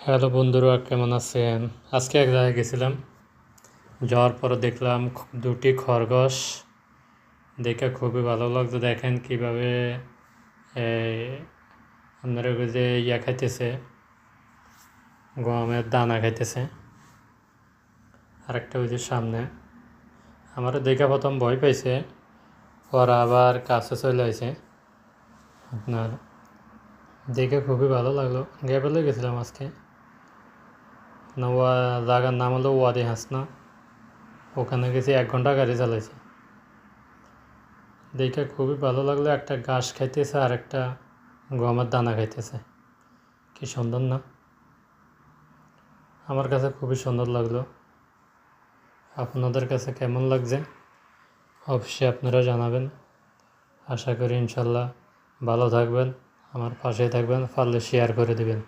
Hello বন্ধুরা, কেমন আছেন? আজকে এক জায়গায় গেছিলাম। যাওয়ার পরে দেখলাম দুটি খরগোশ। দেখে খুবই ভালো লাগতো। দেখেন কীভাবে আপনারা ওই যে খাইতেছে, গমের দানা খাইতেছে। আরেকটা ওই যে সামনে। আমারও দেখে প্রথম ভয় পাইছে, পরে আবার কাছে চলে আসে। আপনার দেখে খুবই ভালো লাগলো। গ্যাবেলে গেছিলাম আজকে। জায়গার নাম হলো ওয়াদি হাসনা। ওখানে গেছি, 1 ঘন্টা গাড়ি চালাইছি। দেখে খুবই ভালো লাগলো। একটা ঘাস খাইতেছে আর একটা গমের দানা খাইতেছে। কি সুন্দর না? আমার কাছে খুবই সুন্দর লাগলো। আপনাদের কাছে কেমন লাগছে অবশ্যই আপনারা জানাবেন। আশা করি ইনশাল্লাহ ভালো থাকবেন, আমার পাশে থাকবেন, পারলে শেয়ার করে দেবেন।